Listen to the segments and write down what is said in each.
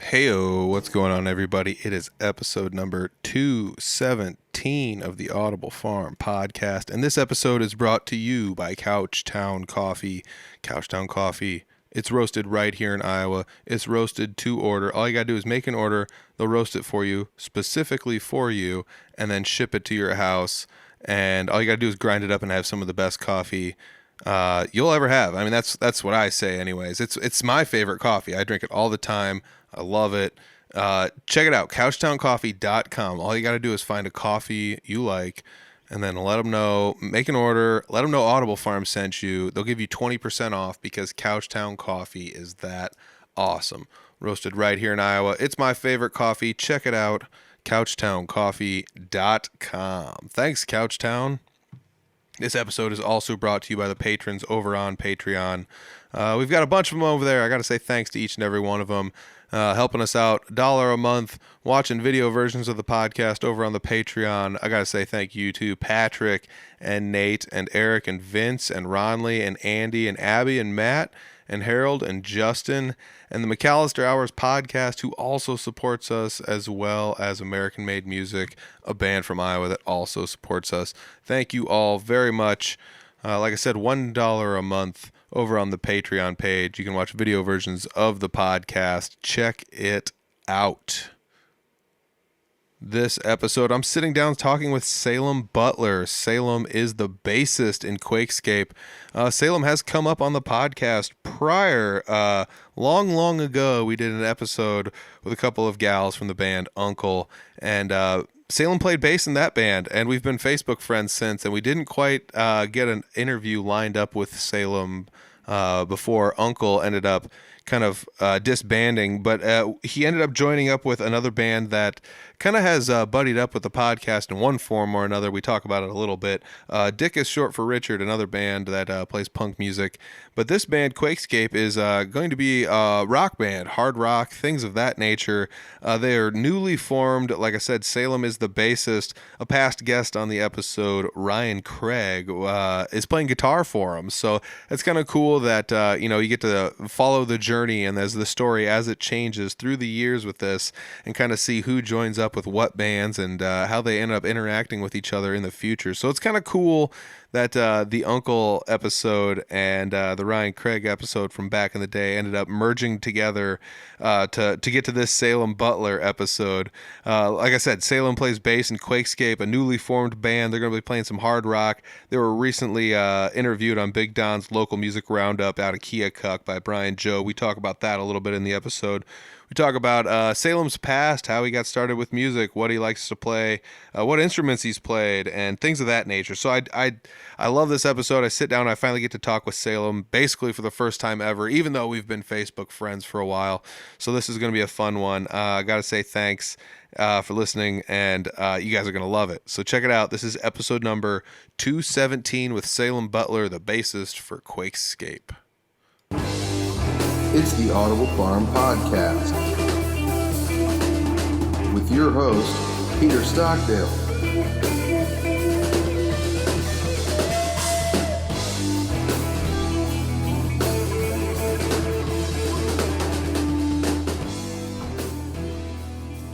Heyo, what's going on, everybody? It is episode number 217 of the Audible Farm podcast, and this episode is brought to you by Couchtown Coffee. Couchtown Coffee, it's roasted right here in Iowa. It's roasted to order. All you gotta do is make an order. They'll roast it for you, specifically for you, and then ship it to your house. And all you gotta do is grind it up and have some of the best coffee you'll ever have. I mean, that's what I say, anyways. It's my favorite coffee. I drink it all the time. I love it. Check it out, couchtowncoffee.com. All you got to do is find a coffee you like, and then let them know, make an order, let them know Audible Farm sent you. They'll give you 20% off because Couchtown Coffee is that awesome. Roasted right here in Iowa. It's my favorite coffee. Check it out, couchtowncoffee.com. Thanks, Couchtown. This episode is also brought to you by the patrons over on Patreon. We've got a bunch of them over there. I got to say thanks to each and every one of them, helping us out. $1 a month, watching video versions of the podcast over on the Patreon. I got to say thank you to Patrick and Nate and Eric and Vince and Ronley and Andy and Abby and Matt and Harold and Justin and the McAllister Hours podcast, who also supports us, as well as American Made Music, a band from Iowa that also supports us. Thank you all very much. Like I said, $1 a month over on the Patreon page. You can watch video versions of the podcast. Check it out. This episode, I'm sitting down talking with Saelim Butler. Saelim is the bassist in Quakescape. Saelim has come up on the podcast prior. Long ago, we did an episode with a couple of gals from the band Uncle, and Saelim played bass in that band, and we've been Facebook friends since, and we didn't quite get an interview lined up with Saelim before Uncle ended up kind of disbanding, but he ended up joining up with another band that kind of has buddied up with the podcast in one form or another. We talk about it a little bit. Dick is short for Richard, another band that plays punk music. But this band, Quakescape, is going to be a rock band, hard rock, things of that nature. They are newly formed. Like I said, Saelim is the bassist. A past guest on the episode, Ryan Craig, is playing guitar for him. So it's kind of cool that you get to follow the journey and as the story as it changes through the years with this, and kind of see who joins up with what bands and how they end up interacting with each other in the future. So it's kind of cool that the Uncle episode and the Ryan Craig episode from back in the day ended up merging together to get to this Saelim Butler episode. Like I said, Saelim plays bass in Quakescape, a newly formed band. They're going to be playing some hard rock. They were recently interviewed on Big Don's Local Music Roundup out of Keokuk by Brian Joe. We talk about that a little bit in the episode. We talk about Saelim's past, how he got started with music, what he likes to play, what instruments he's played, and things of that nature. So I love this episode. I sit down, I finally get to talk with Saelim, basically for the first time ever, even though we've been Facebook friends for a while. So this is going to be a fun one. I got to say thanks for listening, and you guys are going to love it. So check it out. This is episode number 217 with Saelim Butler, the bassist for Quakescape. It's the Audible Farm Podcast with your host, Peter Stockdale.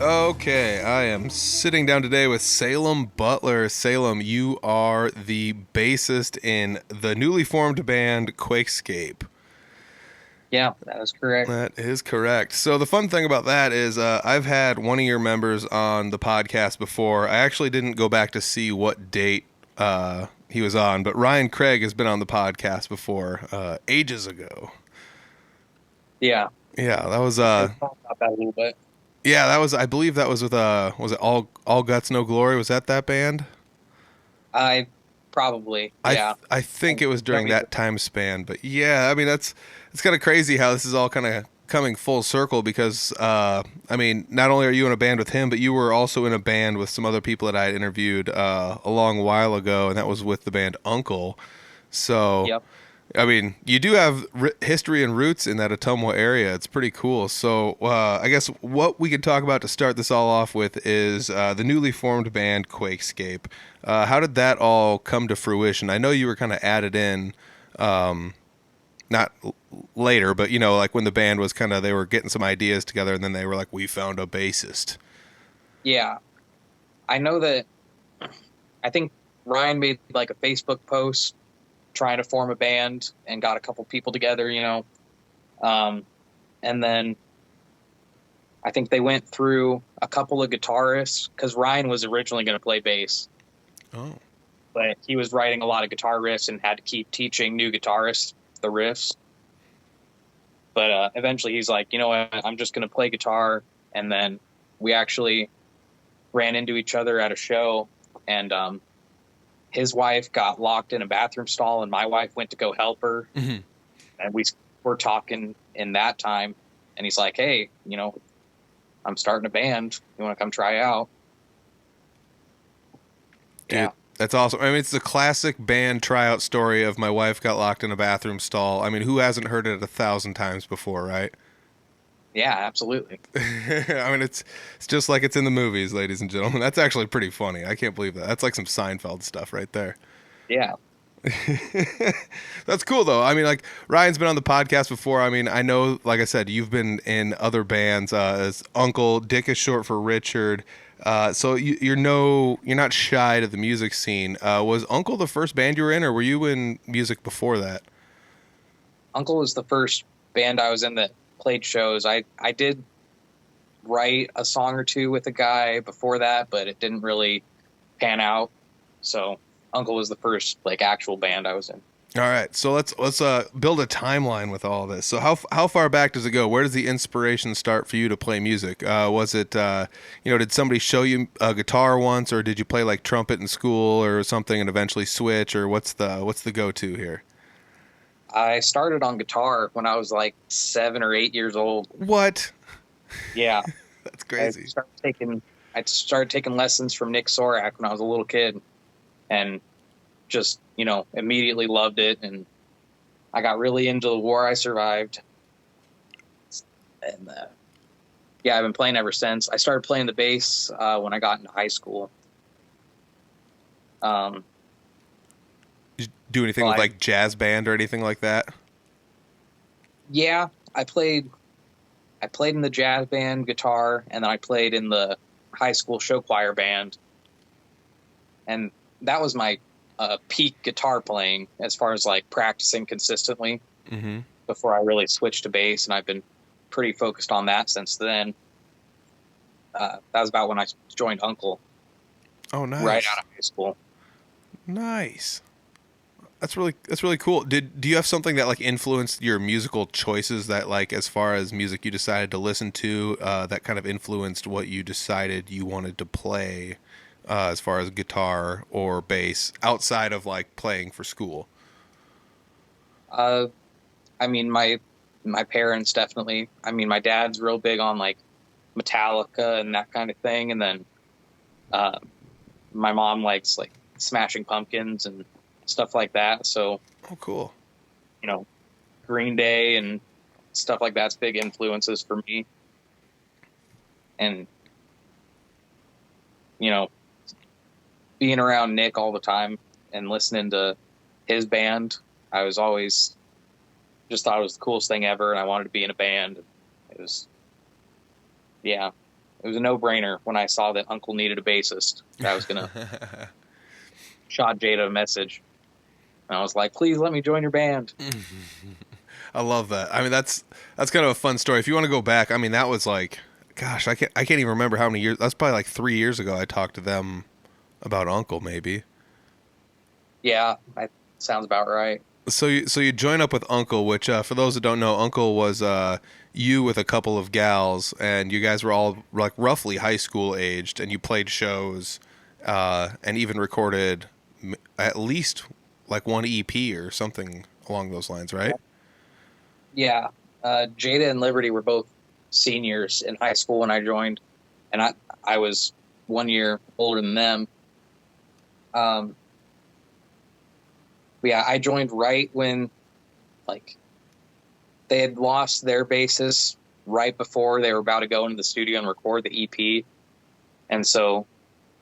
Okay, I am sitting down today with Saelim Butler. Saelim, you are the bassist in the newly formed band Quakescape. Yeah, that is correct. That is correct. So the fun thing about that is I've had one of your members on the podcast before. I actually didn't go back to see what date he was on, but Ryan Craig has been on the podcast before ages ago. Yeah. Yeah, that was Talk about that a little bit. yeah, that was, I believe that was with was it All Guts No Glory? Was that band? I probably, yeah. I think it was during that time span, but yeah, I mean it's kind of crazy how this is all kind of coming full circle because I mean, not only are you in a band with him, but you were also in a band with some other people that I had interviewed a long while ago, and that was with the band Uncle. So Yep. I mean, you do have history and roots in that Ottumwa area. It's pretty cool. So I guess what we could talk about to start this all off with is the newly formed band Quakescape. How did that all come to fruition? I know you were kind of added in not later, but, you know, like when the band was kind of, they were getting some ideas together and then they were like, we found a bassist. Yeah. I know that, I think Ryan made like a Facebook post trying to form a band and got a couple people together, you know. And then I think they went through a couple of guitarists because Ryan was originally going to play bass. Oh. But he was writing a lot of guitar riffs and had to keep teaching new guitarists the riffs. But eventually he's like, you know what, I'm just going to play guitar. And then we actually ran into each other at a show, and his wife got locked in a bathroom stall, and my wife went to go help her. Mm-hmm. And we were talking in that time, and he's like, hey, you know, I'm starting a band. You want to come try out? Dude, Yeah. that's awesome. I mean, it's the classic band tryout story of my wife got locked in a bathroom stall. I mean, who hasn't heard it 1,000 times before, right? Yeah, absolutely. I mean, it's just like it's in the movies, ladies and gentlemen. That's actually pretty funny. I can't believe that. That's like some Seinfeld stuff right there. Yeah. That's cool, though. I mean, like, Ryan's been on the podcast before. I mean, I know, like I said, you've been in other bands as Uncle. Dick is short for Richard. So you're not shy to the music scene. Was Uncle the first band you were in, or were you in music before that? Uncle was the first band I was in that played shows. I did write a song or two with a guy before that, but it didn't really pan out. So Uncle was the first like actual band I was in. All right, so let's build a timeline with all this. So how far back does it go? Where does the inspiration start for you to play music? Was it did somebody show you a guitar once, or did you play like trumpet in school or something and eventually switch, or what's the go-to here? I started on guitar when I was like 7 or 8 years old. What? Yeah. That's crazy. I started taking lessons from Nick Sorak when I was a little kid, and just, you know, immediately loved it. And I got really into The War I Survived. And I've been playing ever since. I started playing the bass when I got into high school. Did you do anything with like jazz band or anything like that? Yeah, I played in the jazz band guitar, and then I played in the high school show choir band. And that was my peak guitar playing as far as like practicing consistently before I really switched to bass. And I've been pretty focused on that since then. That was about when I joined Uncle. Oh, nice. Right out of high school. Nice. That's really cool. Do you have something that like influenced your musical choices, that like as far as music you decided to listen to, that kind of influenced what you decided you wanted to play, as far as guitar or bass outside of like playing for school? I mean, my parents definitely. I mean, my dad's real big on like Metallica and that kind of thing, and then my mom likes like Smashing Pumpkins and stuff like that. So, oh, cool. You know, Green Day and stuff like that's big influences for me. And, you know, being around Nick all the time and listening to his band, I was always just thought it was the coolest thing ever, and I wanted to be in a band. It was a no-brainer when I saw that Uncle needed a bassist. I was going to shot Jada a message. And I was like, please let me join your band. I love that. I mean, that's kind of a fun story. If you want to go back, I mean, that was like, gosh, I can't even remember how many years. That's probably like 3 years ago I talked to them about Uncle, maybe. Yeah, that sounds about right. So you join up with Uncle, which for those that don't know, Uncle was you with a couple of gals, and you guys were all like roughly high school aged, and you played shows and even recorded at least like one EP or something along those lines, right? Yeah. Jada and Liberty were both seniors in high school when I joined, and I was 1 year older than them. I joined right when like they had lost their bassist right before they were about to go into the studio and record the EP. And so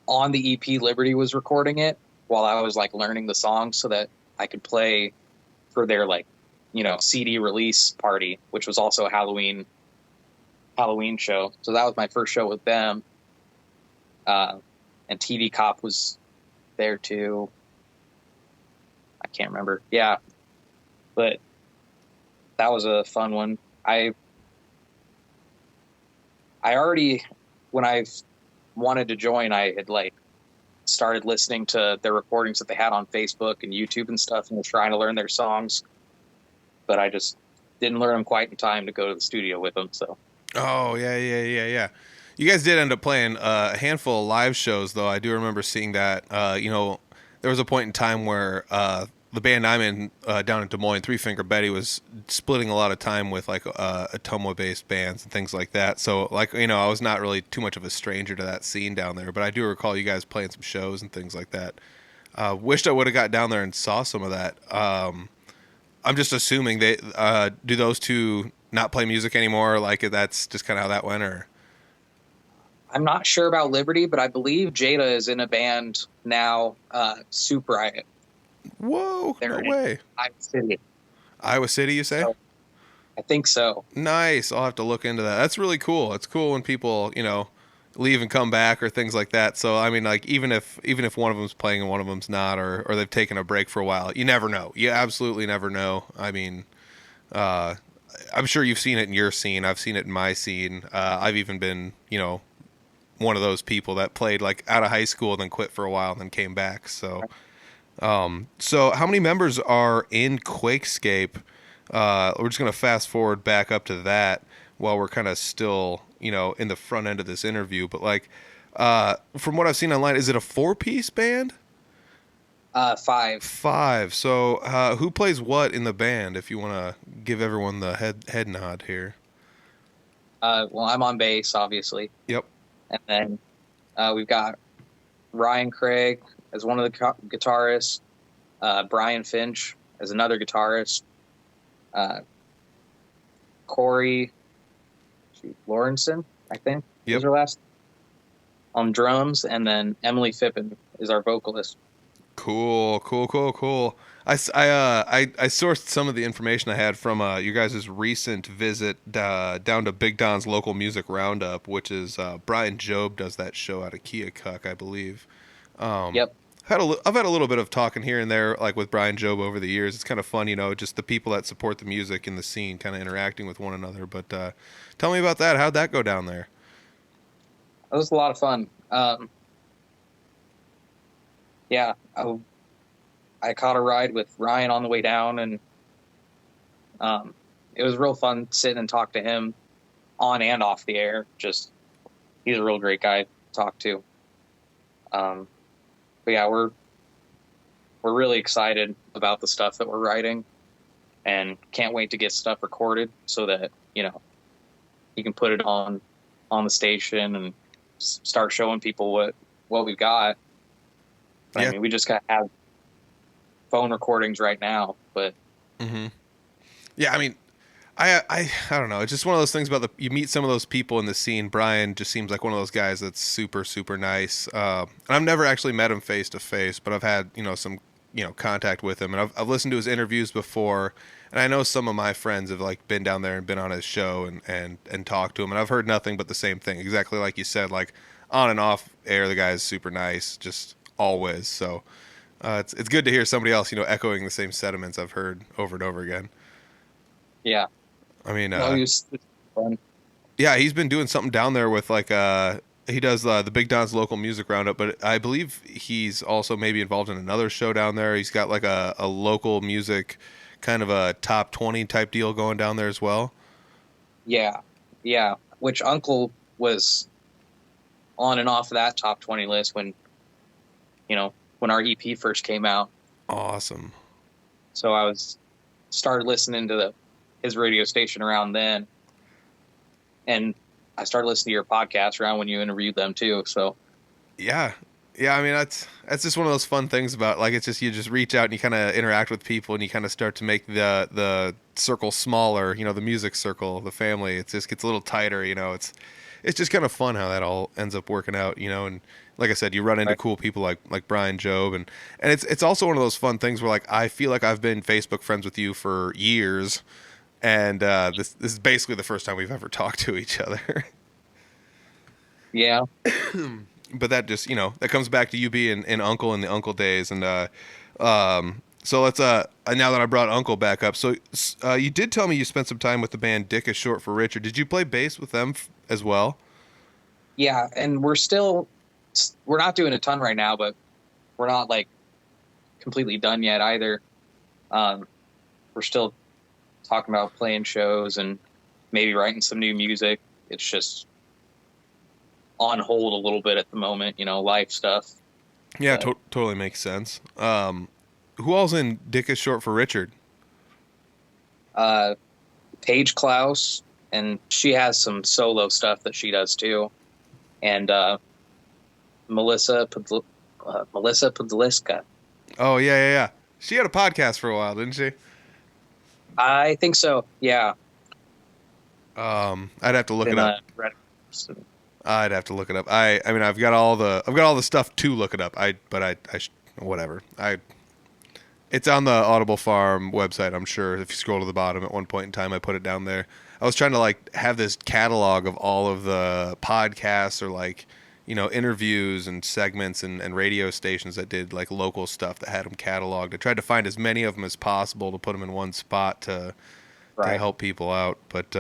on the EP, Liberty was recording it while I was like learning the songs so that I could play for their like CD release party, which was also a Halloween show. So that was my first show with them. And TV Cop was there too. I can't remember. Yeah, but that was a fun one. I already, when I wanted to join, I had like started listening to their recordings that they had on Facebook and YouTube and stuff, and was trying to learn their songs, but I just didn't learn them quite in time to go to the studio with them. So. Oh, yeah. You guys did end up playing a handful of live shows, though. I do remember seeing that. There was a point in time where the band I'm in down in Des Moines, Three Finger Betty, was splitting a lot of time with like Ottumwa-based bands and things like that. So, like, I was not really too much of a stranger to that scene down there, but I do recall you guys playing some shows and things like that. Wished I would have got down there and saw some of that. I'm just assuming they do those two not play music anymore? Like that's just kind of how that went, or? I'm not sure about Liberty, but I believe Jada is in a band now, Soup Riot. Whoa, They're no way. Iowa City. Iowa City, you say? So, I think so. Nice. I'll have to look into that. That's really cool. It's cool when people, leave and come back or things like that. So, I mean, like, even if one of them's playing and one of them's not, or they've taken a break for a while, you never know. You absolutely never know. I mean, I'm sure you've seen it in your scene. I've seen it in my scene. I've even been, one of those people that played like out of high school and then quit for a while and then came back. So, so how many members are in Quakescape? We're just going to fast forward back up to that while we're kind of still, in the front end of this interview. But like, from what I've seen online, is it a 4-piece band? 5. 5. So, who plays what in the band? If you want to give everyone the head nod here. Well, I'm on bass, obviously. Yep. And then we've got Ryan Craig as one of the guitarists, Brian Finch as another guitarist, Corey Lawrenson, I think, is her last, on drums, and then Emily Fippen is our vocalist. Cool. I sourced some of the information I had from you guys' recent visit down to Big Don's local music roundup, which is Brian Job does that show out of Keokuk, I believe. Yep. I've had a little bit of talking here and there, like with Brian Job over the years. It's kind of fun, just the people that support the music in the scene kind of interacting with one another. But tell me about that. How'd that go down there? It was a lot of fun. Yeah, I caught a ride with Ryan on the way down, and it was real fun sitting and talk to him on and off the air. Just, he's a real great guy to talk to. But yeah, we're really excited about the stuff that we're writing, and can't wait to get stuff recorded so that you can put it on the station and start showing people what we've got. Yeah. I mean, we just gotta have phone recordings right now, but yeah, I mean, I don't know. It's just one of those things about you meet some of those people in the scene. Brian just seems like one of those guys that's super, super nice. And I've never actually met him face to face, but I've had, some, contact with him, and I've listened to his interviews before. And I know some of my friends have like been down there and been on his show and talked to him. And I've heard nothing but the same thing. Exactly like you said, like on and off air, the guy is super nice, just always. So it's good to hear somebody else, echoing the same sentiments I've heard over and over again. Yeah. I mean, it's fun. Yeah, he's been doing something down there with like he does the Big Don's local music roundup, but I believe he's also maybe involved in another show down there. He's got like a local music kind of a top 20 type deal going down there as well. Yeah. Which Uncle was on and off of that top 20 list when our EP first came out. Awesome. So I started listening to his radio station around then, and I started listening to your podcast around when you interviewed them too. So yeah. I mean, that's just one of those fun things about, like, it's just, you just reach out and you kind of interact with people and you kind of start to make the circle smaller, the music circle, the family. It just gets a little tighter, it's just kind of fun how that all ends up working out, you know. And like I said, you run into Right. cool people like Brian Job, and it's also one of those fun things where like I feel like I've been Facebook friends with you for years, and this is basically the first time we've ever talked to each other. Yeah. But that just, you know, that comes back to you being an uncle in the uncle days. And so let's now that I brought Uncle back up, so you did tell me you spent some time with the band Dick is Short for Richard. Did you play bass with them as well? Yeah. And we're not doing a ton right now, but we're not like completely done yet either. We're still talking about playing shows and maybe writing some new music. It's just on hold a little bit at the moment, you know, life stuff. Yeah, But, totally makes sense. Who all's in Dick is Short for Richard? Paige Klaus, and she has some solo stuff that she does too. And Melissa Podliska. Oh yeah. She had a podcast for a while, didn't she? I think so. Yeah. I'd have to look it up. I'd have to look it up. I mean, I've got all the stuff to look it up. Whatever. It's on the Audible Farm website, I'm sure. If you scroll to the bottom, at one point in time, I put it down there. I was trying to like have this catalog of all of the podcasts or like, you know, interviews and segments and radio stations that did like local stuff that had them cataloged. I tried to find as many of them as possible to put them in one spot to help people out. But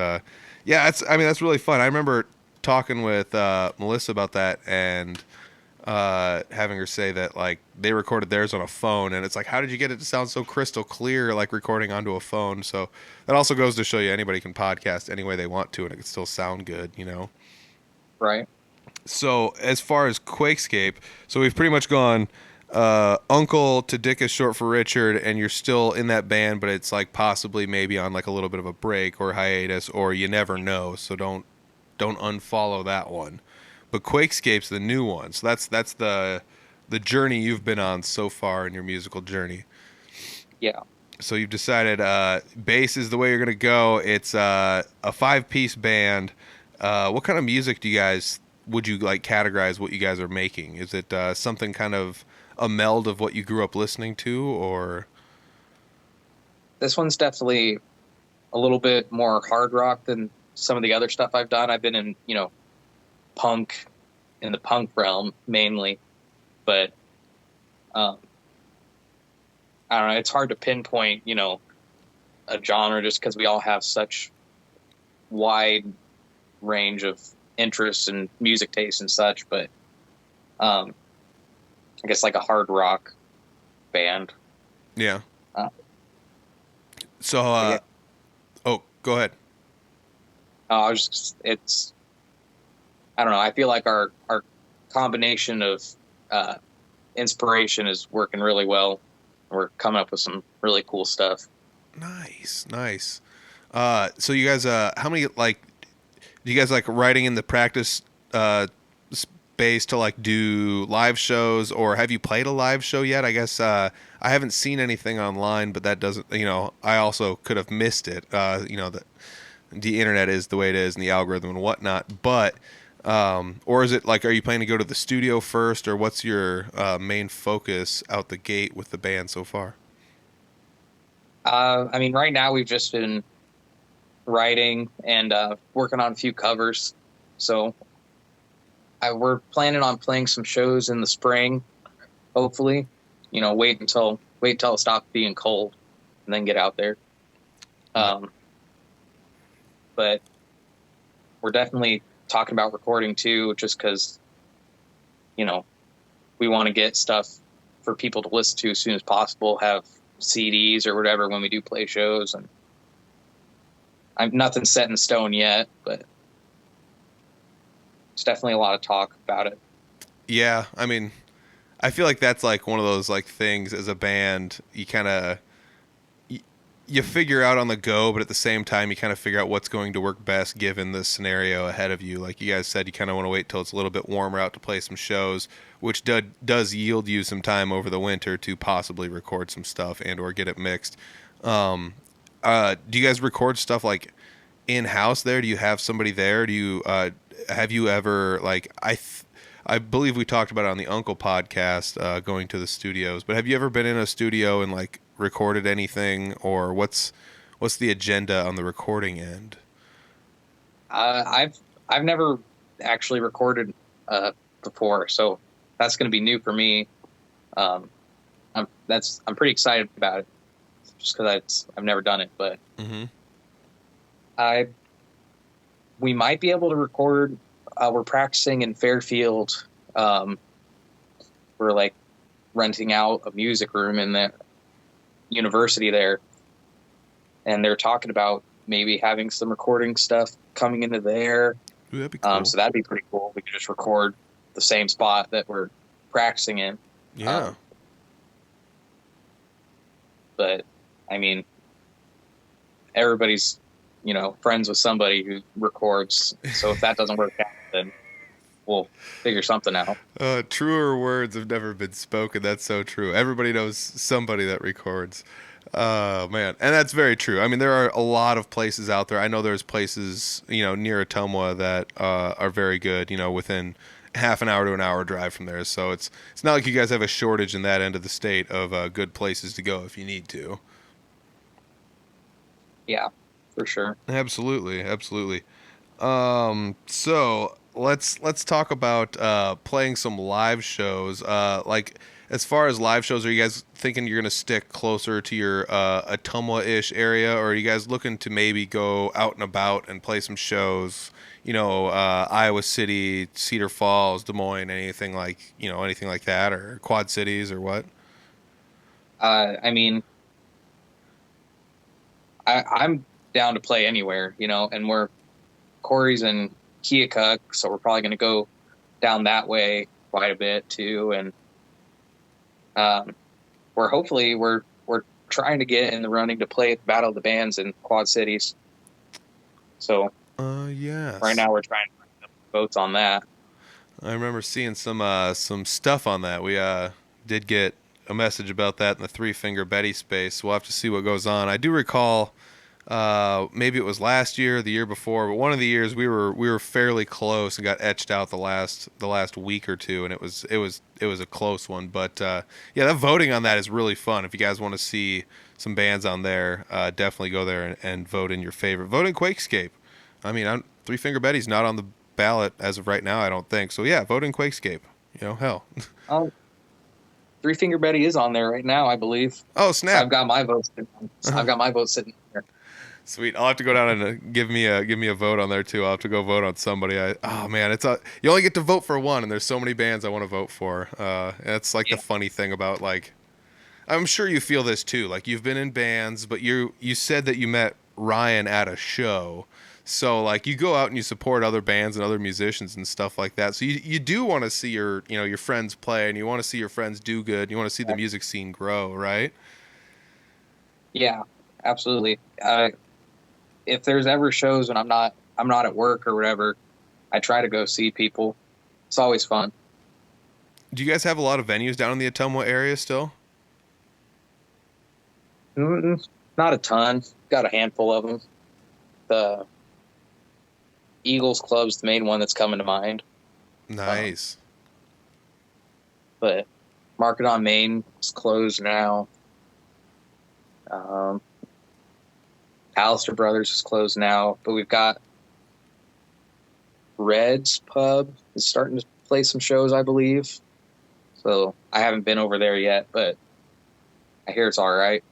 yeah, that's really fun. I remember talking with Melissa about that and having her say that like they recorded theirs on a phone, and it's like, how did you get it to sound so crystal clear like recording onto a phone? So that also goes to show you anybody can podcast any way they want to and it can still sound good, you know. Right. So as far as Quakescape, so we've pretty much gone Uncle to Dick is Short for Richard, and you're still in that band, but it's like possibly maybe on like a little bit of a break or hiatus, or you never know, so don't unfollow that one. But Quakescape's the new one, so that's the journey you've been on so far in your musical journey. Yeah. So you've decided bass is the way you're gonna go. It's a 5-piece band. What kind of music would you like categorize what you guys are making? Is it something kind of a meld of what you grew up listening to, or? This one's definitely a little bit more hard rock than some of the other stuff I've done. I've been in, you know, in the punk realm mainly, but I don't know. It's hard to pinpoint, you know, a genre just because we all have such wide range of interests and music tastes and such. But I guess like a hard rock band. Yeah. Uh, So, yeah. oh, go ahead. I don't know. I feel like our combination of inspiration is working really well. We're coming up with some really cool stuff. Nice. So you guys, how many like, do you guys like writing in the practice space to like do live shows, or have you played a live show yet? I guess I haven't seen anything online, but that doesn't, you know, I also could have missed it. You know, the internet is the way it is and the algorithm and whatnot, but or is it like, are you planning to go to the studio first, or what's your main focus out the gate with the band so far? I mean, right now we've just been writing and working on a few covers. So we're planning on playing some shows in the spring, hopefully. You know, wait until it stops being cold and then get out there. But we're definitely talking about recording too, just because, you know, we want to get stuff for people to listen to as soon as possible, have CDs or whatever when we do play shows. And nothing set in stone yet, but it's definitely a lot of talk about it. Yeah, I mean, I feel like that's like one of those like things as a band you kind of you figure out on the go, but at the same time you kind of figure out what's going to work best given the scenario ahead of you. Like you guys said, you kind of want to wait till it's a little bit warmer out to play some shows, which does yield you some time over the winter to possibly record some stuff and or get it mixed. Do you guys record stuff like in-house there? Do you have somebody there? Do you have you ever like I believe we talked about it on the Uncle podcast, going to the studios, but have you ever been in a studio and like recorded anything, or what's the agenda on the recording end? I've never actually recorded before, so that's going to be new for me. I'm pretty excited about it, just because I've never done it. But Mm-hmm. I we might be able to record. We're practicing in Fairfield. We're like renting out a music room in the university there, and they're talking about maybe having some recording stuff coming into there. Ooh, that'd be cool. So that'd be pretty cool. We could just record the same spot that we're practicing in. Yeah. But I mean, everybody's, friends with somebody who records. So if that doesn't work out, then we'll figure something out. Truer words have never been spoken. That's so true. Everybody knows somebody that records. Man, and that's very true. I mean, there are a lot of places out there. I know there's places, near Ottumwa that are very good, within half an hour to an hour drive from there. So it's not like you guys have a shortage in that end of the state of good places to go if you need to. Yeah, for sure. Absolutely, absolutely. So let's talk about playing some live shows. Like as far as live shows, are you guys thinking you're gonna stick closer to your Ottumwa-ish area, or are you guys looking to maybe go out and about and play some shows? Iowa City, Cedar Falls, Des Moines, anything like that, or Quad Cities, or what? I mean, I'm down to play anywhere, and Corey's in Keokuk, so we're probably going to go down that way quite a bit too. And we're trying to get in the running to play at the Battle of the Bands in Quad Cities. So yes. Right now we're trying to bring votes on that. I remember seeing some stuff on that. We did get a message about that in the Three Finger Betty space. We'll have to see what goes on. I do recall, maybe it was last year or the year before, but one of the years we were fairly close and got etched out the last week or two, and it was a close one. But yeah, that voting on that is really fun. If you guys want to see some bands on there, definitely go there and vote in your favorite. Vote in Quakescape. I mean, Three Finger Betty's not on the ballot as of right now, I don't think. So yeah, vote in Quakescape. Hell. Oh, Three Finger Betty is on there right now, I believe. Oh snap! I've got my vote. I've got my vote sitting there. Sweet. I'll have to go down and give me a vote on there too. I'll have to go vote on somebody. Oh man, you only get to vote for one, and there's so many bands I want to vote for. That's like the funny thing about, like, I'm sure you feel this too. Like, you've been in bands, but you said that you met Ryan at a show. So like, you go out and you support other bands and other musicians and stuff like that. So you do want to see your friends play, and you want to see your friends do good. And you want to see the music scene grow, right? Yeah, absolutely. If there's ever shows when I'm not at work or whatever, I try to go see people. It's always fun. Do you guys have a lot of venues down in the Ottumwa area still? Not a ton. Got a handful of them. The Eagles Club's the main one that's coming to mind. Nice. But Market on Main is closed now. Alistair Brothers is closed now, but we've got Red's Pub is starting to play some shows, I believe. So I haven't been over there yet, but I hear it's all right.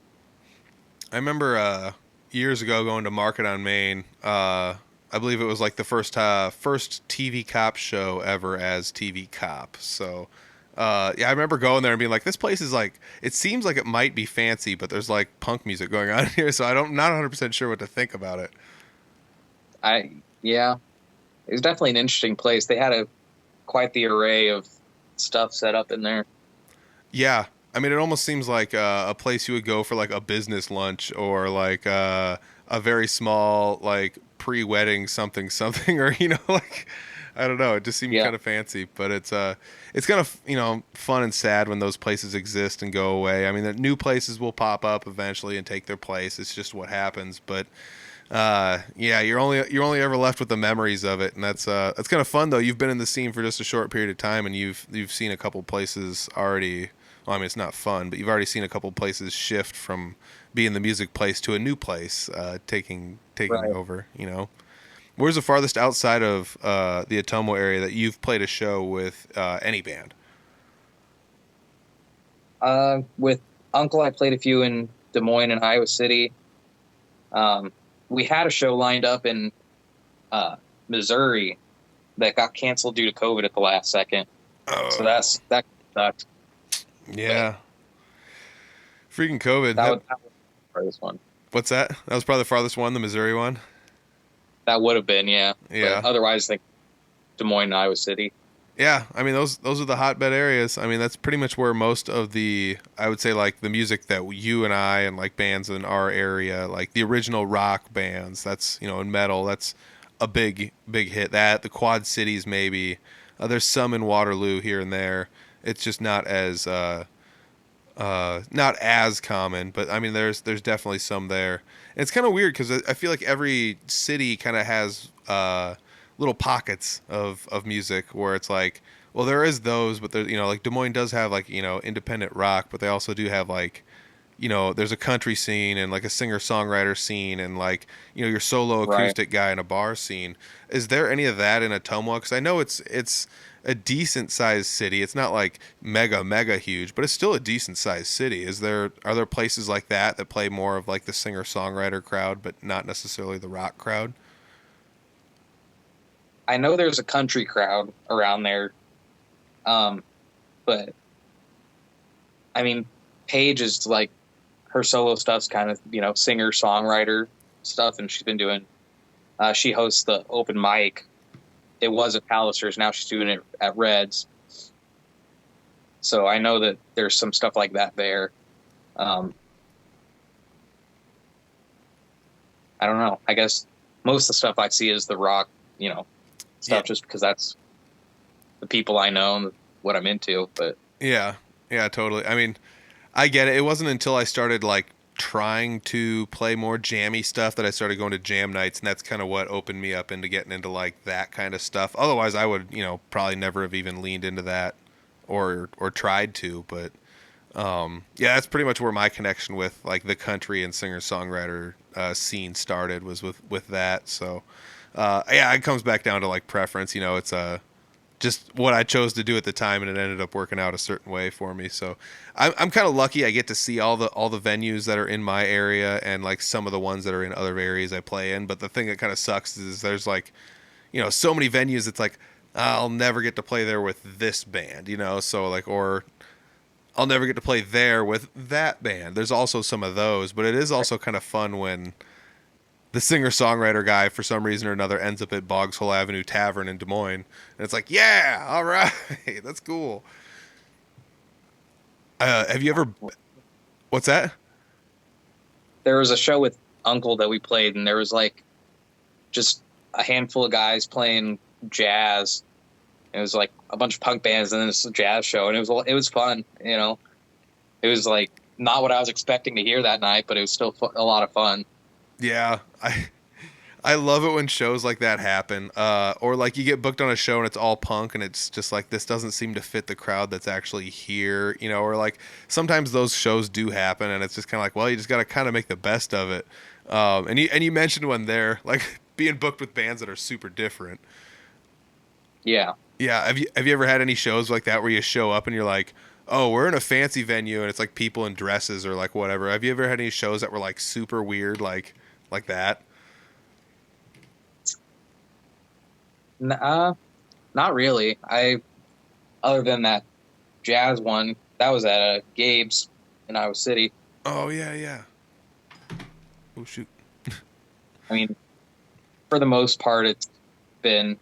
I remember years ago going to Market on Main. I believe it was like the first TV Cop show ever as TV Cop. So yeah, I remember going there and being like, this place is like, it seems like it might be fancy, but there's like punk music going on here, so not 100% sure what to think about it. Yeah, it was definitely an interesting place. They had quite the array of stuff set up in there. Yeah, I mean, it almost seems like a place you would go for like a business lunch, or like a very small like pre-wedding something, or like, I don't know. It just seemed kind of fancy, but it's kind of fun and sad when those places exist and go away. I mean, the new places will pop up eventually and take their place. It's just what happens. But Yeah, you're only ever left with the memories of it, and that's kind of fun though. You've been in the scene for just a short period of time, and you've seen a couple places already. Well, I mean, it's not fun, but you've already seen a couple places shift from being the music place to a new place, taking Right. over. Where's the farthest outside of the Atomo area that you've played a show with any band? With Uncle, I played a few in Des Moines and Iowa City. Um, we had a show lined up in uh, Missouri that got canceled due to COVID at the last second. So Oh, that sucked. But yeah, freaking COVID. that was the farthest one. What's that? That was probably the farthest one, the Missouri one. That would have been, yeah. But Yeah. otherwise, I think Des Moines and Iowa City. Yeah, I mean those are the hotbed areas. I mean that's pretty much where most of the I would say like the music that you and I and like bands in our area, like the original rock bands, that's in metal, that's a big hit. That the Quad Cities maybe. There's some in Waterloo here and there. It's just not as common, but I mean there's definitely some there. And it's kind of weird because I feel like every city kind of has little pockets of music where it's like, well, there is those, but there, like Des Moines does have like independent rock, but they also do have like there's a country scene and like a singer songwriter scene and like your solo Right. acoustic guy in a bar scene. Is there any of that in Ottumwa? Because I know it's a decent sized city. It's not like mega huge, but it's still a decent sized city. Are there places like that play more of like the singer songwriter crowd, but not necessarily the rock crowd? I know there's a country crowd around there, um, but I mean, Paige is like her solo stuff's kind of singer songwriter stuff, and she's been doing. She hosts the open mic. It was at Palliser's. Now she's doing it at Reds. So I know that there's some stuff like that there. Um, I don't know. I guess most of the stuff I see is the rock, Yeah, stuff, just because that's the people I know and what I'm into. But yeah, yeah, totally. I mean, I get it. It wasn't until I started like trying to play more jammy stuff that I started going to jam nights, and that's kind of what opened me up into getting into like that kind of stuff. Otherwise, I would, probably never have even leaned into that or tried to. But yeah, that's pretty much where my connection with like the country and singer songwriter scene started was with that. So yeah, it comes back down to like preference. It's just what I chose to do at the time, and it ended up working out a certain way for me. So I'm kind of lucky. I get to see all the venues that are in my area and like some of the ones that are in other areas I play in. But the thing that kind of sucks is there's like so many venues. It's like I'll never get to play there with this band, So like or I'll never get to play there with that band. There's also some of those, but it is also kind of fun when the singer songwriter guy for some reason or another ends up at Boggs Hole Avenue Tavern in Des Moines, and it's like, yeah, all right, that's cool. Have you ever? What's that? there was a show with Uncle that we played, and there was like just a handful of guys playing jazz. It was like a bunch of punk bands, and then it's a jazz show, and it was fun. It was like not what I was expecting to hear that night, but it was still a lot of fun. Yeah, I love it when shows like that happen. Or like you get booked on a show and it's all punk, and it's just like this doesn't seem to fit the crowd that's actually here, Or like sometimes those shows do happen, and it's just kind of like, well, you just got to kind of make the best of it. And you mentioned one there, like being booked with bands that are super different. Yeah. Yeah, have you ever had any shows like that where you show up and you're like, oh, we're in a fancy venue and it's like people in dresses or like whatever. Have you ever had any shows that were like super weird, like that? Not really. Other than that jazz one, that was at Gabe's in Iowa City. Oh yeah, yeah. Oh shoot. I mean, for the most part, it's been.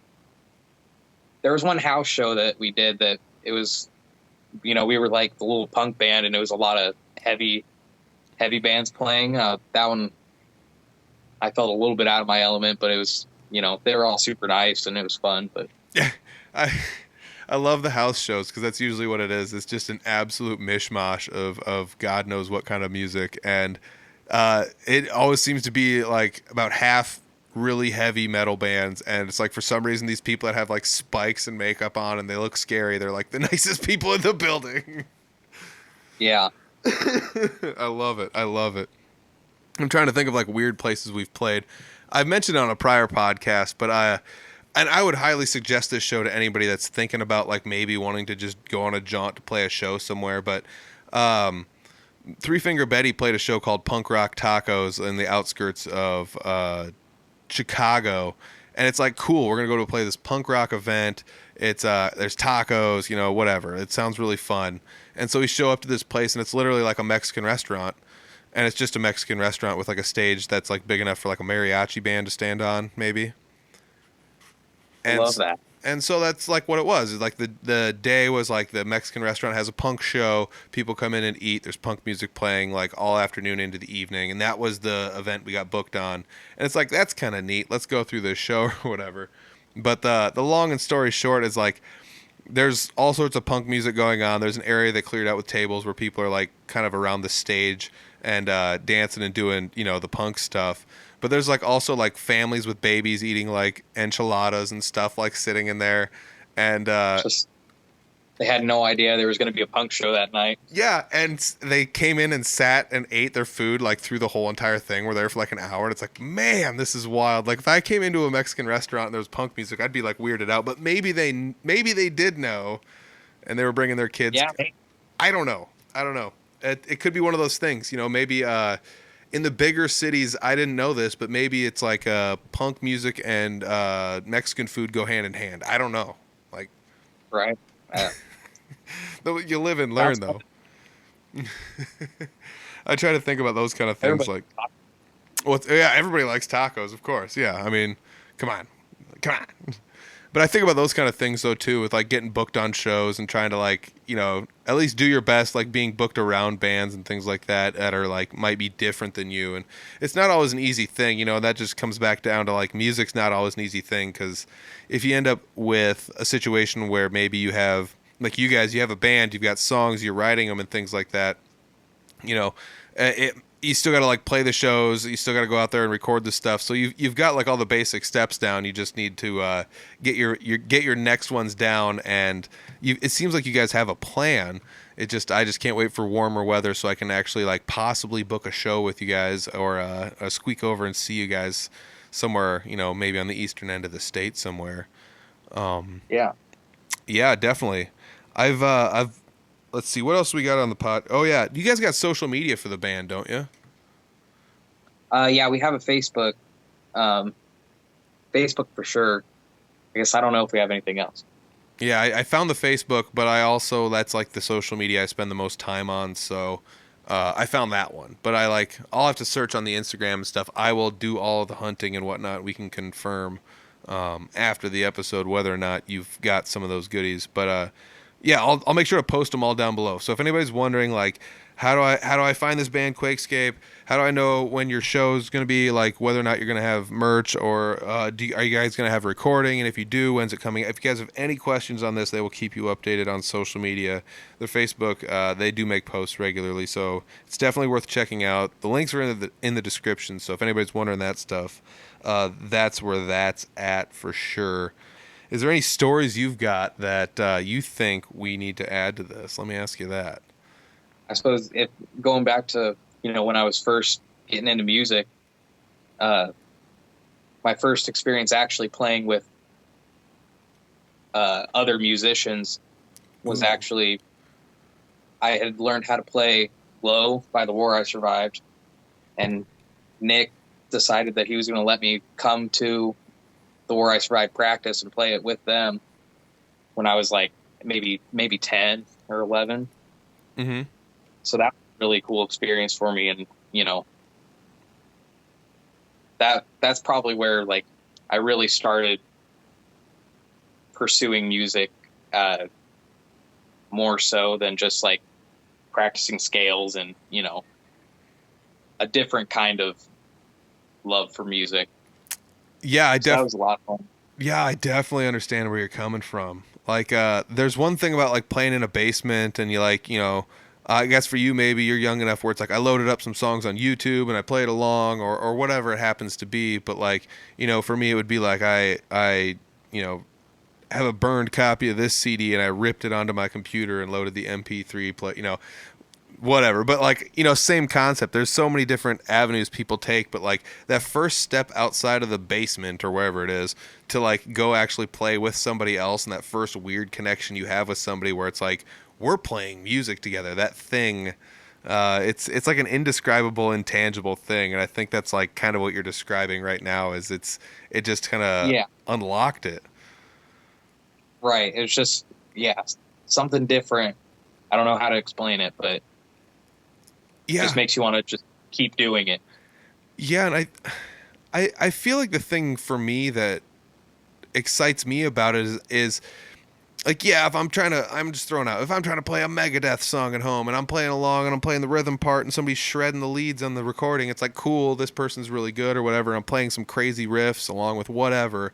There was one house show that we did that it was, we were like the little punk band, and it was a lot of heavy bands playing. That one, I felt a little bit out of my element, but it was, they were all super nice and it was fun. But Yeah, I I love the house shows because that's usually what it is. It's just an absolute mishmash of God knows what kind of music. And It always seems to be like about half really heavy metal bands, and it's like for some reason these people that have like spikes and makeup on and they look scary, they're like the nicest people in the building. Yeah. I love it. I love it. I'm trying to think of like weird places we've played. I've mentioned it on a prior podcast, but I would highly suggest this show to anybody that's thinking about like maybe wanting to just go on a jaunt to play a show somewhere. But Three Finger Betty played a show called Punk Rock Tacos in the outskirts of Chicago, and it's like cool. We're gonna go to play this punk rock event. It's there's tacos, you know, whatever. It sounds really fun. And so we show up to this place, and it's literally like a Mexican restaurant, and it's just a Mexican restaurant with like a stage that's like big enough for like a mariachi band to stand on, maybe. I And love that. and so that's like what it was. It's like the day was like the Mexican restaurant has a punk show. People come in and eat. There's punk music playing like all afternoon into the evening, and that was the event we got booked on. And it's like that's kind of neat. Let's go through this show or whatever. But the long and story short is like there's all sorts of punk music going on. There's an area they cleared out with tables where people are like kind of around the stage and dancing and doing, you know, the punk stuff. But there's like also like families with babies eating like enchiladas and stuff like sitting in there. And Just they had no idea there was going to be a punk show that night. yeah, and they came in and sat and ate their food like through the whole entire thing. We're there for like an hour, and it's like, man, this is wild. Like if I came into a Mexican restaurant and there was punk music, I'd be like weirded out. But maybe they did know, and they were bringing their kids. Yeah. I don't know. It could be one of those things, you know. Maybe in the bigger cities, I didn't know this, but maybe it's like punk music and Mexican food go hand in hand. I don't know. Like, Right. you live and learn, though. I try to think about those kind of things. Everybody Like, well, yeah, everybody likes tacos, of course. Yeah, I mean, come on. But I think about those kind of things though too, with like getting booked on shows and trying to like, you know, at least do your best, like being booked around bands and things like that are like might be different than you, and it's not always an easy thing, you know. That just comes back down to like music's not always an easy thing, because if you end up with a situation where maybe you have like you guys, you have a band, you've got songs, you're writing them and things like that, you know, you still got to like play the shows. You still got to go out there and record the stuff. So you've got like all the basic steps down. You just need to get your next ones down. And it seems like you guys have a plan. I just can't wait for warmer weather so I can actually like possibly book a show with you guys, or squeak over and see you guys somewhere. You know, maybe on the eastern end of the state somewhere. Yeah. Yeah, definitely. I've let's see, what else we got on the pod? Oh yeah, you guys got social media for the band, don't you? Yeah, we have a Facebook. Facebook for sure. I guess I don't know if we have anything else. Yeah, I found the Facebook, but I also that's like the social media I spend the most time on. So I found that one, but I'll have to search on the Instagram and stuff. I will do all of the hunting and whatnot. We can confirm after the episode whether or not you've got some of those goodies, but yeah, I'll make sure to post them all down below. So if anybody's wondering, like, how do I find this band Quakescape? How do I know when your show's going to be? Like, whether or not you're going to have merch, or are you guys going to have recording? And if you do, when's it coming? If you guys have any questions on this, they will keep you updated on social media. Their Facebook, they do make posts regularly, so it's definitely worth checking out. The links are in the description. So if anybody's wondering that stuff, that's where that's at for sure. Is there any stories you've got that you think we need to add to this? Let me ask you that. I suppose if going back to, you know, when I was first getting into music, my first experience actually playing with other musicians was actually, I had learned how to play Low by The War I Survived, and Nick decided that he was going to let me come to The War I Survived practice and play it with them when I was like maybe 10 or 11. Mm-hmm. So that was a really cool experience for me. And, you know, that's probably where like I really started pursuing music more so than just like practicing scales and, you know, a different kind of love for music. Yeah, that was a lot of fun. Yeah, I definitely understand where you're coming from. Like, there's one thing about like playing in a basement and you like, you know, I guess for you, maybe you're young enough where it's like I loaded up some songs on YouTube and I played along, or whatever it happens to be. But like, for me, it would be like I have a burned copy of this CD and I ripped it onto my computer and loaded the MP3 play, whatever. But like, same concept. There's so many different avenues people take, but like that first step outside of the basement or wherever it is to like go actually play with somebody else, and that first weird connection you have with somebody where it's like we're playing music together, that thing, it's like an indescribable, intangible thing. And I think that's like kind of what you're describing right now is it just kind of unlocked it. Right. It's just, something different. I don't know how to explain it, but it just makes you want to just keep doing it. Yeah, and I feel like the thing for me that excites me about it is like, if I'm just throwing out, if I'm trying to play a Megadeth song at home and I'm playing along and I'm playing the rhythm part and somebody's shredding the leads on the recording, it's like, cool, this person's really good or whatever. I'm playing some crazy riffs along with whatever,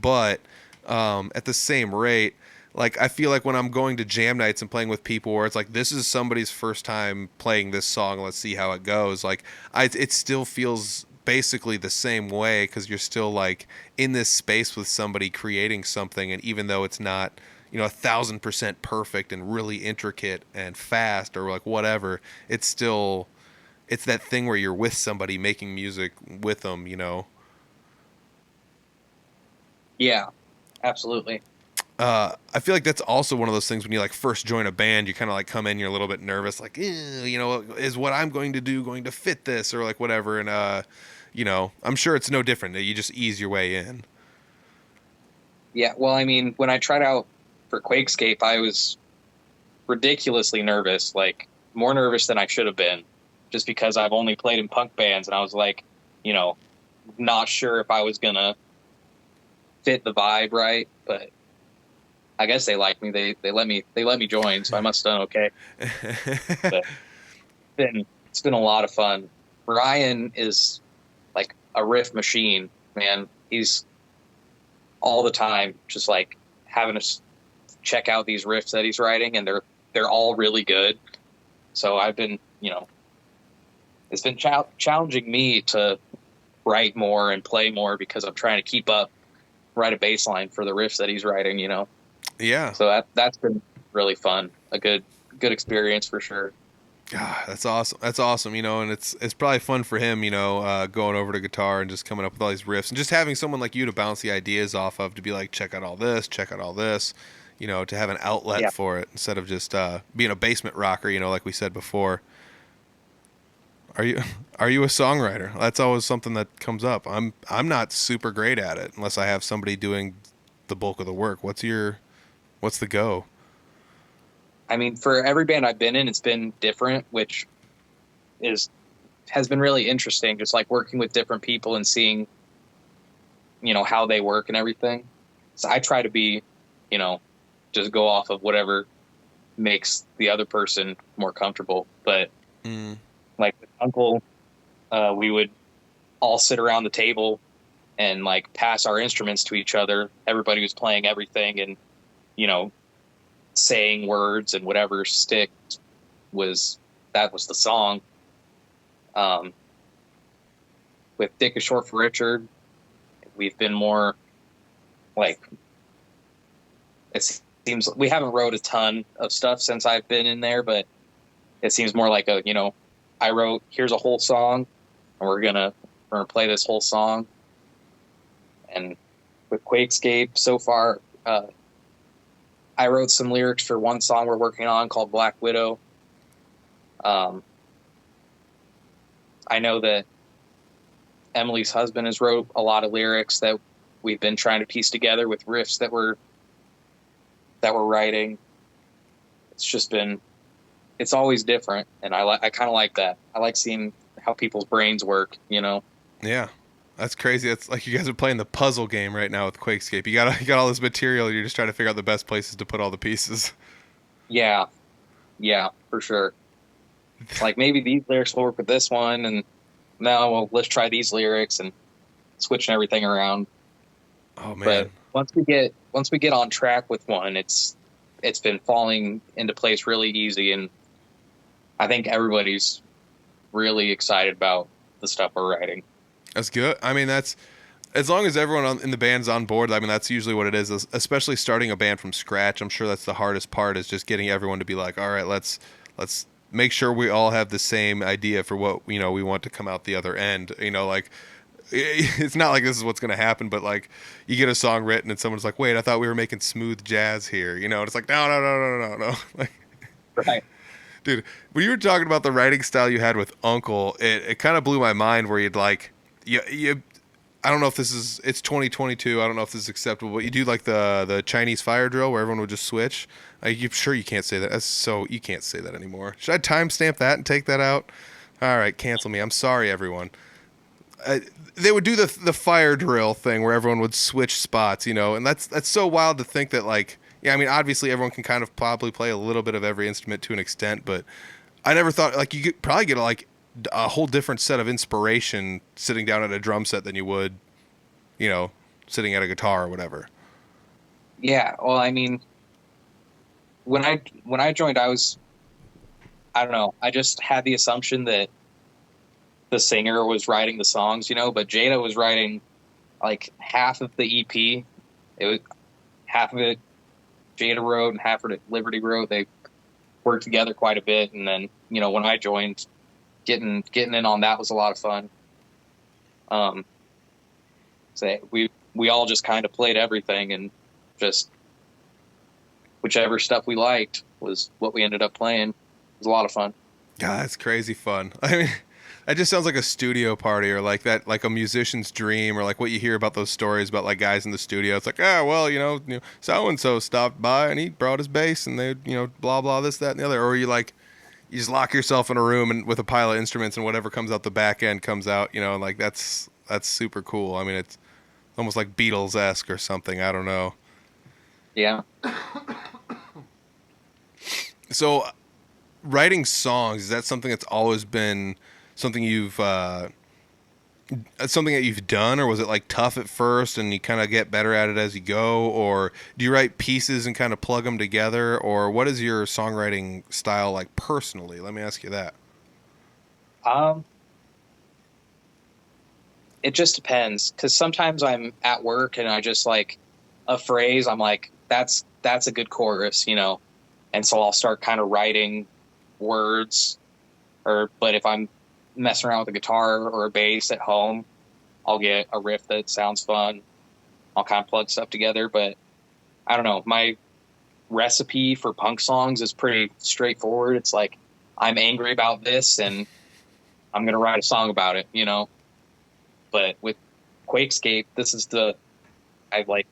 but at the same rate, like I feel like when I'm going to jam nights and playing with people where it's like this is somebody's first time playing this song, let's see how it goes. Like it still feels basically the same way because you're still like in this space with somebody creating something, and even though it's not 1,000% perfect and really intricate and fast or like whatever, it's that thing where you're with somebody making music with them. Yeah, absolutely. I feel like that's also one of those things when you like first join a band, you kind of like come in, you're a little bit nervous, like, is what I'm going to do going to fit this or like whatever. And, I'm sure it's no different. You just ease your way in. Yeah. Well, I mean, when I tried out for Quakescape, I was ridiculously nervous, like more nervous than I should have been, just because I've only played in punk bands. And I was like, not sure if I was going to fit the vibe right, but I guess they like me. They let me join, so I must have done okay. But it's been a lot of fun. Ryan is like a riff machine, man. He's all the time just like having us check out these riffs that he's writing, and they're all really good. So I've been, it's been challenging me to write more and play more because I'm trying to keep up, write a bass line for the riffs that he's writing, Yeah. So that's been really fun. A good experience for sure. God, that's awesome. That's awesome. And it's probably fun for him, going over to guitar and just coming up with all these riffs and just having someone like you to bounce the ideas off of, to be like, check out all this, to have an outlet for it instead of just being a basement rocker, like we said before. Are you a songwriter? That's always something that comes up. I'm not super great at it unless I have somebody doing the bulk of the work. What's the go? I mean, for every band I've been in, it's been different, which has been really interesting. Just like working with different people and seeing, how they work and everything. So I try to be, just go off of whatever makes the other person more comfortable. But like with Uncle, we would all sit around the table and like pass our instruments to each other. Everybody was playing everything and, saying words, and whatever stick was the song. With Dick is Short for Richard, we've been more like, it seems we haven't wrote a ton of stuff since I've been in there, but it seems more like I wrote, here's a whole song and we're gonna play this whole song. And with Quakescape so far, I wrote some lyrics for one song we're working on called Black Widow. I know that Emily's husband has wrote a lot of lyrics that we've been trying to piece together with riffs that we're writing. It's always different, and I kind of like that. I like seeing how people's brains work, Yeah. That's crazy. That's like you guys are playing the puzzle game right now with Quakescape. You got all this material. You're just trying to figure out the best places to put all the pieces. Yeah, for sure. Like maybe these lyrics will work with this one, and now let's try these lyrics and switching everything around. Oh man! But once we get on track with one, it's been falling into place really easy, and I think everybody's really excited about the stuff we're writing. That's good. I mean, that's as long as everyone in the band's on board. I mean, that's usually what it is. Especially starting a band from scratch. I'm sure that's the hardest part, is just getting everyone to be like, all right, let's make sure we all have the same idea for what we want to come out the other end. Like, it's not like this is what's going to happen, but like you get a song written and someone's like, wait, I thought we were making smooth jazz here. And it's like, no. Like, Right. dude, when you were talking about the writing style you had with Uncle, it kind of blew my mind, where you'd like, you I don't know if it's 2022. I don't know if this is acceptable, but you do like the Chinese fire drill where everyone would just switch. You're sure you can't say that. You can't say that anymore. Should I timestamp that and take that out? All right, cancel me. I'm sorry, everyone. They would do the fire drill thing where everyone would switch spots, and that's so wild to think that, like, yeah, I mean, obviously everyone can kind of probably play a little bit of every instrument to an extent, but I never thought, like, you could probably get a whole different set of inspiration sitting down at a drum set than you would, sitting at a guitar or whatever. Yeah. Well, I mean, when I joined, I don't know, I just had the assumption that the singer was writing the songs, but Jada was writing like half of the EP. It was half of it Jada wrote and half of it Liberty wrote. They worked together quite a bit, and then when I joined, getting in on that was a lot of fun. So we all just kind of played everything, and just whichever stuff we liked was what we ended up playing. It was a lot of fun. God, that's crazy fun. I mean, that just sounds like a studio party, or like a musician's dream, or like what you hear about those stories about like guys in the studio. It's like, well, so and so stopped by and he brought his bass, and they, blah blah this, that, and the other. Or you just lock yourself in a room and with a pile of instruments, and whatever comes out the back end comes out. And like that's super cool. I mean, it's almost like Beatles-esque or something. I don't know. Yeah. So, writing songs, is that something that's always been something something that you've done, or was it like tough at first and you kind of get better at it as you go, or do you write pieces and kind of plug them together, or what is your songwriting style like personally? Let me ask you that. It just depends, because sometimes I'm at work and I just like a phrase, I'm like, that's a good chorus, and so I'll start kind of writing words. But if I'm messing around with a guitar or a bass at home, I'll get a riff that sounds fun. I'll kind of plug stuff together. But I don't know, my recipe for punk songs is pretty straightforward. It's like, I'm angry about this and I'm going to write a song about it, But with Quakescape, I like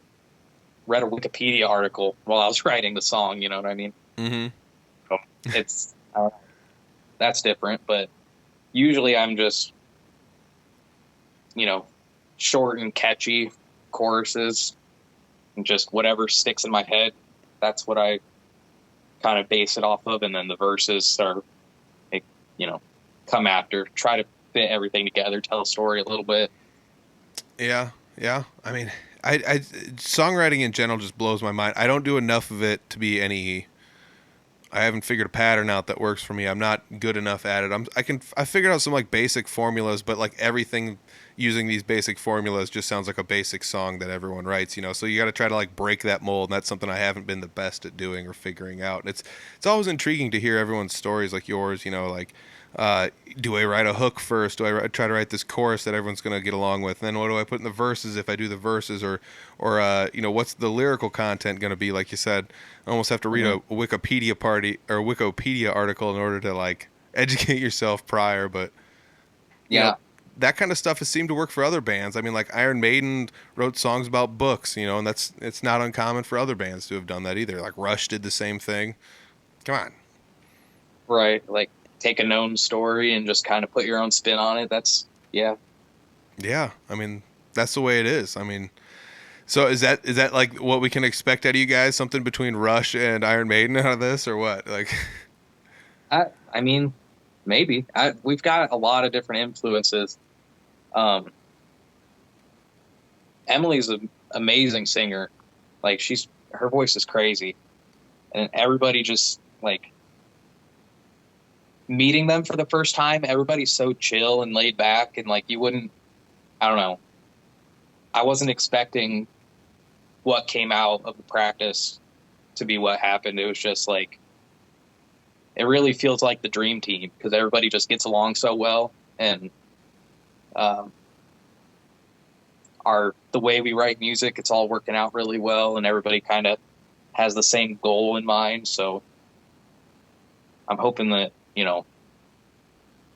read a Wikipedia article while I was writing the song, you know what I mean? Mm-hmm. So it's, that's different, but usually I'm just, short and catchy choruses, and just whatever sticks in my head. That's what I kind of base it off of. And then the verses are, come after, try to fit everything together, tell a story a little bit. Yeah. I mean, I songwriting in general just blows my mind. I don't do enough of it to be I haven't figured a pattern out that works for me. I'm not good enough at it. I figured out some like basic formulas, but like everything using these basic formulas just sounds like a basic song that everyone writes, So you got to try to like break that mold, and that's something I haven't been the best at doing or figuring out. And it's always intriguing to hear everyone's stories like yours, like, do I write a hook first? Do I try to write this chorus that everyone's going to get along with? And then what do I put in the verses if I do the verses? Or what's the lyrical content going to be? Like you said, I almost have to read a Wikipedia article in order to like educate yourself prior. But that kind of stuff has seemed to work for other bands. I mean, like Iron Maiden wrote songs about books, and it's not uncommon for other bands to have done that either. Like Rush did the same thing. Come on. Right. Like, take a known story and just kind of put your own spin on it. Yeah. I mean, that's the way it is. I mean, so is that like what we can expect out of you guys? Something between Rush and Iron Maiden out of this, or what? Like, I mean, maybe. We've got a lot of different influences. Emily's an amazing singer. Like, her voice is crazy, and everybody just like, meeting them for the first time, everybody's so chill and laid back, and like you wouldn't, I don't know, I wasn't expecting what came out of the practice to be what happened. It was just like, it really feels like the dream team because everybody just gets along so well, and the way we write music, it's all working out really well, and everybody kind of has the same goal in mind. So I'm hoping that,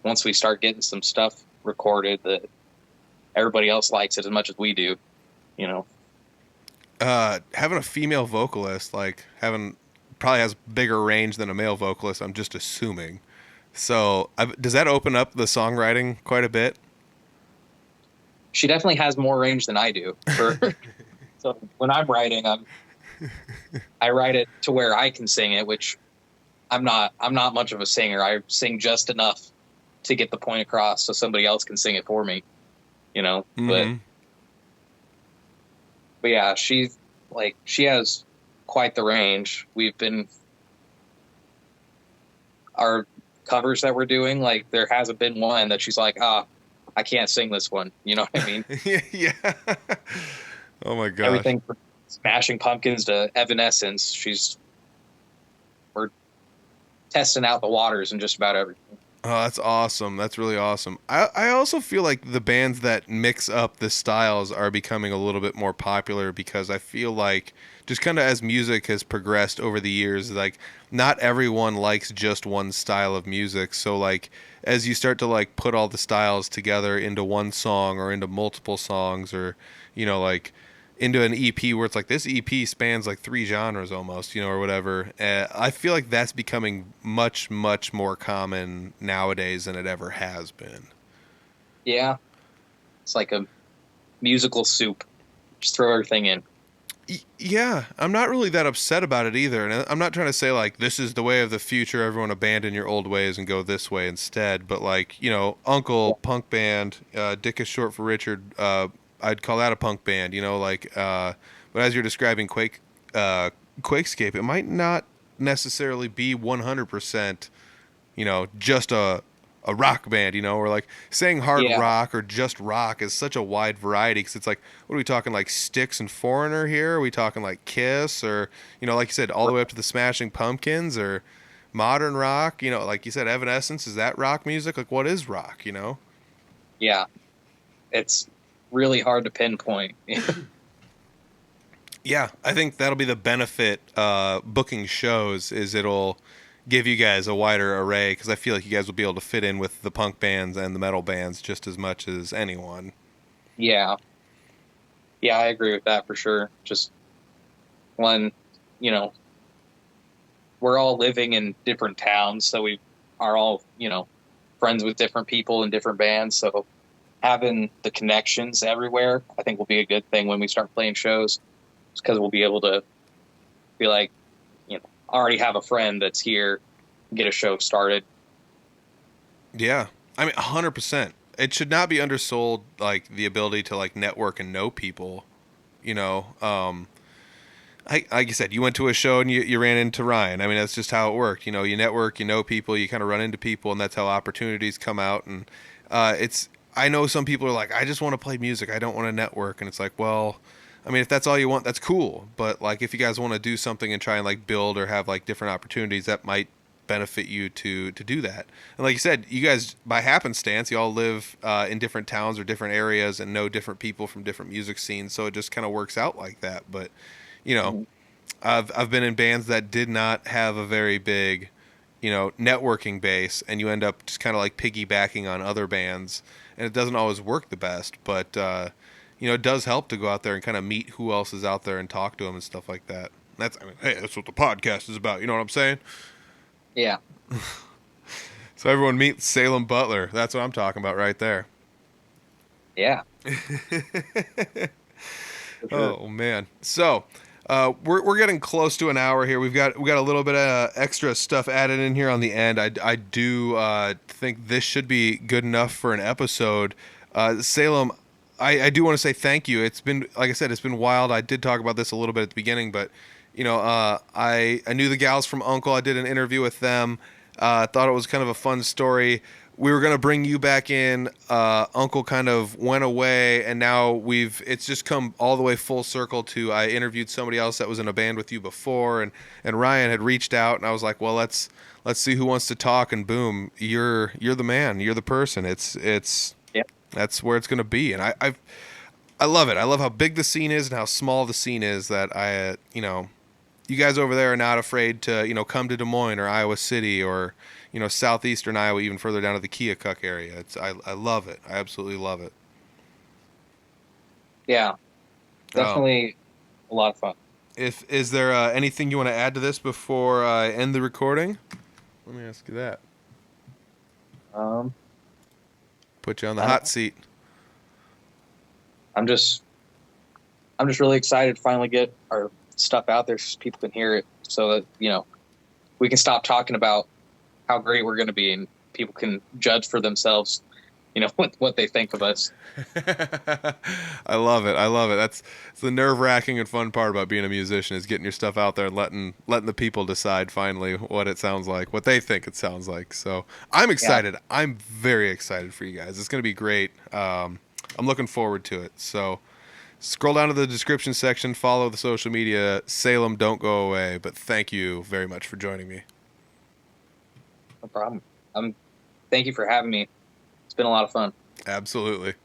once we start getting some stuff recorded, that everybody else likes it as much as we do, Having a female vocalist, like probably has bigger range than a male vocalist, I'm just assuming. So does that open up the songwriting quite a bit? She definitely has more range than I do. So when I'm writing, I write it to where I can sing it, which I'm not much of a singer. I sing just enough to get the point across so somebody else can sing it for me, Mm-hmm. But yeah, she has quite the range. Our covers that we're doing, like there hasn't been one that she's like, I can't sing this one. You know what I mean? Yeah. Oh my gosh. Everything from Smashing Pumpkins to Evanescence, we're testing out the waters in just about everything. Oh, that's awesome. That's really awesome. I also feel like the bands that mix up the styles are becoming a little bit more popular because I feel like just kind of as music has progressed over the years, like not everyone likes just one style of music. So like as you start to like put all the styles together into one song or into multiple songs or, like into an EP where it's like this EP spans like 3 genres almost, or whatever. I feel like that's becoming much, much more common nowadays than it ever has been. Yeah. It's like a musical soup. Just throw everything in. Yeah, I'm not really that upset about it either. And I'm not trying to say like this is the way of the future, everyone abandon your old ways and go this way instead. But like, Uncle, punk band, Dick is short for Richard, I'd call that a punk band, but as you're describing Quakescape, it might not necessarily be 100%, just a rock band, or like saying hard rock or just rock is such a wide variety because it's like, what are we talking, like Styx and Foreigner here? Are we talking like Kiss or, like you said, all the way up to the Smashing Pumpkins or modern rock, like you said, Evanescence, is that rock music? Like what is rock, Yeah. It's really hard to pinpoint. Yeah, I think that'll be the benefit booking shows is it'll give you guys a wider array because I feel like you guys will be able to fit in with the punk bands and the metal bands just as much as anyone. Yeah, I agree with that for sure. Just when, we're all living in different towns, so we are all, friends with different people in different bands, so having the connections everywhere, I think will be a good thing when we start playing shows, because we'll be able to be like, already have a friend that's here, get a show started. Yeah, I mean, 100%. It should not be undersold, like the ability to like network and know people. Like you said, you went to a show and you ran into Ryan. I mean, that's just how it worked. You network, you know people, you kind of run into people, and that's how opportunities come out. And I know some people are like, I just want to play music. I don't want to network. And it's like, well, I mean, if that's all you want, that's cool. But like, if you guys want to do something and try and like build or have like different opportunities, that might benefit you to do that. And like you said, you guys by happenstance, you all live in different towns or different areas and know different people from different music scenes. So it just kind of works out like that. But I've been in bands that did not have a very big, networking base, and you end up just kind of like piggybacking on other bands, and it doesn't always work the best. But it does help to go out there and kind of meet who else is out there and talk to them and stuff like that. Hey, that's what the podcast is about. You know what I'm saying? Yeah. So everyone meet Saelim Butler. That's what I'm talking about right there. Yeah. Oh man. So we're getting close to an hour here. We've got a little bit of extra stuff added in here on the end. I do think this should be good enough for an episode. Saelim, I do want to say thank you. It's been, like I said, it's been wild. I did talk about this a little bit at the beginning, but I knew the gals from Uncle. I did an interview with them. Thought it was kind of a fun story. We were going to bring you back in. Uncle kind of went away, and now it's just come all the way full circle to I interviewed somebody else that was in a band with you before, and Ryan had reached out, and I was like, well, let's see who wants to talk, and boom, you're the man, you're the person. It's Yep. That's where it's going to be, and I love it. I love how big the scene is and how small the scene is. That you guys over there are not afraid to come to Des Moines or Iowa City or southeastern Iowa, even further down to the Keokuk area. I love it. I absolutely love it. Yeah, definitely a lot of fun. Is there anything you want to add to this before I end the recording? Let me ask you that. Put you on the hot seat. I'm just really excited to finally get our stuff out there so people can hear it, so that we can stop talking about how great we're going to be and people can judge for themselves what they think of us. I love it. It's the nerve-wracking and fun part about being a musician, is getting your stuff out there and letting the people decide finally what it sounds like, what they think it sounds like. So I'm excited. Yeah. I'm very excited for you guys. It's going to be great. I'm looking forward to it. So scroll down to the description section, follow the social media. Salem, don't go away. But thank you very much for joining me. No problem. Thank you for having me. It's been a lot of fun. Absolutely.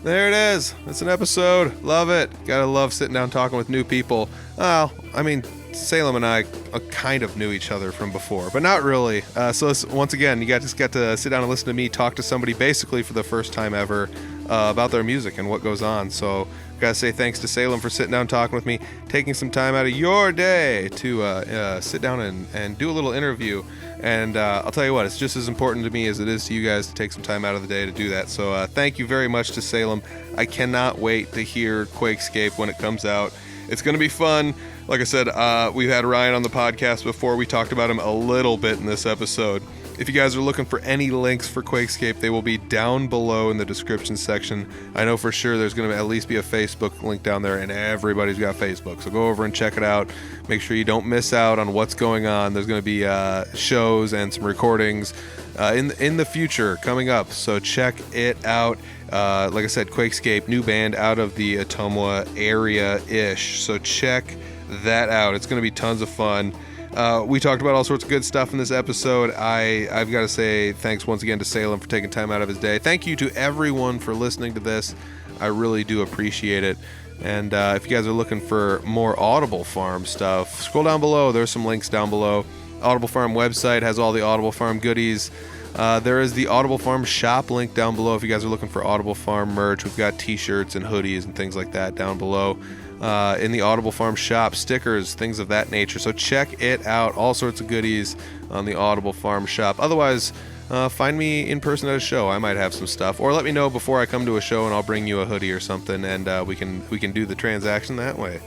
There it is. It's an episode. Love it. Gotta love sitting down talking with new people. Well, I mean, Salem and I kind of knew each other from before, but not really. So once again, you just got to sit down and listen to me talk to somebody basically for the first time ever about their music and what goes on. So gotta say thanks to Salem for sitting down talking with me, taking some time out of your day to sit down and do a little interview. And I'll tell you what, it's just as important to me as it is to you guys to take some time out of the day to do that. So thank you very much to Salem. I cannot wait to hear Quakescape when it comes out. It's going to be fun. Like I said, we've had Ryan on the podcast before. We talked about him a little bit in this episode. If you guys are looking for any links for Quakescape, they will be down below in the description section. I know for sure there's going to at least be a Facebook link down there, and everybody's got Facebook. So go over and check it out. Make sure you don't miss out on what's going on. There's going to be shows and some recordings in the future coming up. So check it out. Like I said, Quakescape, new band out of the Ottumwa area-ish. So check that out. It's going to be tons of fun. We talked about all sorts of good stuff in this episode. I've got to say thanks once again to Salem for taking time out of his day. Thank you to everyone for listening to this. I really do appreciate it. And if you guys are looking for more Audible Farm stuff, scroll down below. There's some links down below. Audible Farm website has all the Audible Farm goodies. There is the Audible Farm shop link down below if you guys are looking for Audible Farm merch. We've got t-shirts and hoodies and things like that down below. In the Audible Farm shop, stickers, things of that nature. So check it out. All sorts of goodies on the Audible Farm shop. Otherwise, find me in person at a show. I might have some stuff. Or let me know before I come to a show and I'll bring you a hoodie or something, and we can do the transaction that way.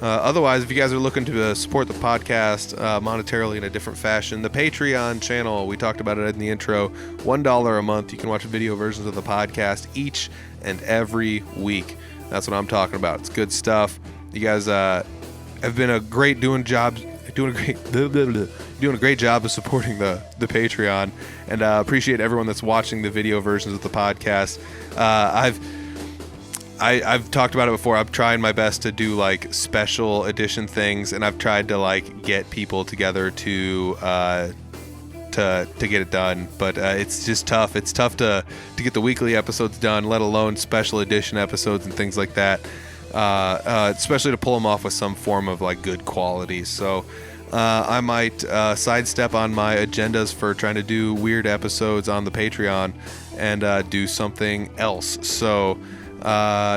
Otherwise, if you guys are looking to support the podcast monetarily in a different fashion, the Patreon channel, we talked about it in the intro, $1 a month. You can watch video versions of the podcast each and every week. That's what I'm talking about. It's good stuff. You guys have been doing a great job of supporting the Patreon, and appreciate everyone that's watching the video versions of the podcast. I've talked about it before. I'm trying my best to do like special edition things, and I've tried to like get people together to get it done, but it's just tough. It's tough to get the weekly episodes done, let alone special edition episodes and things like that, especially to pull them off with some form of like good quality. So I might sidestep on my agendas for trying to do weird episodes on the Patreon and do something else. So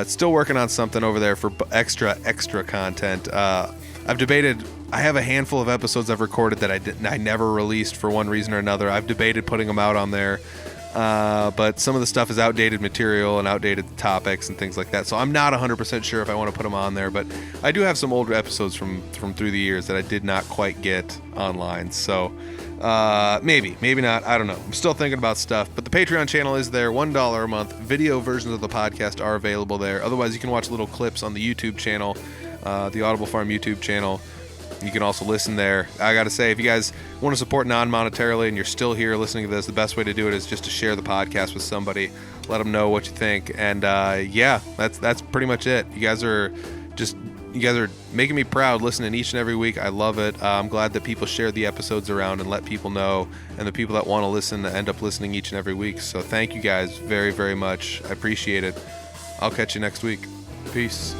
still working on something over there for extra content. I've debated. I have a handful of episodes I've recorded that I never released for one reason or another. I've debated putting them out on there, but some of the stuff is outdated material and outdated topics and things like that. So I'm not 100% sure if I want to put them on there, but I do have some older episodes from through the years that I did not quite get online. So maybe not. I don't know. I'm still thinking about stuff, but the Patreon channel is there, $1 a month. Video versions of the podcast are available there. Otherwise, you can watch little clips on the YouTube channel, the Audible Farm YouTube channel. You can also listen there. I got to say, if you guys want to support non-monetarily and you're still here listening to this, the best way to do it is just to share the podcast with somebody. Let them know what you think. And yeah, that's pretty much it. You guys are making me proud listening each and every week. I love it. I'm glad that people share the episodes around and let people know, and the people that want to listen end up listening each and every week. So thank you guys very, very much. I appreciate it. I'll catch you next week. Peace.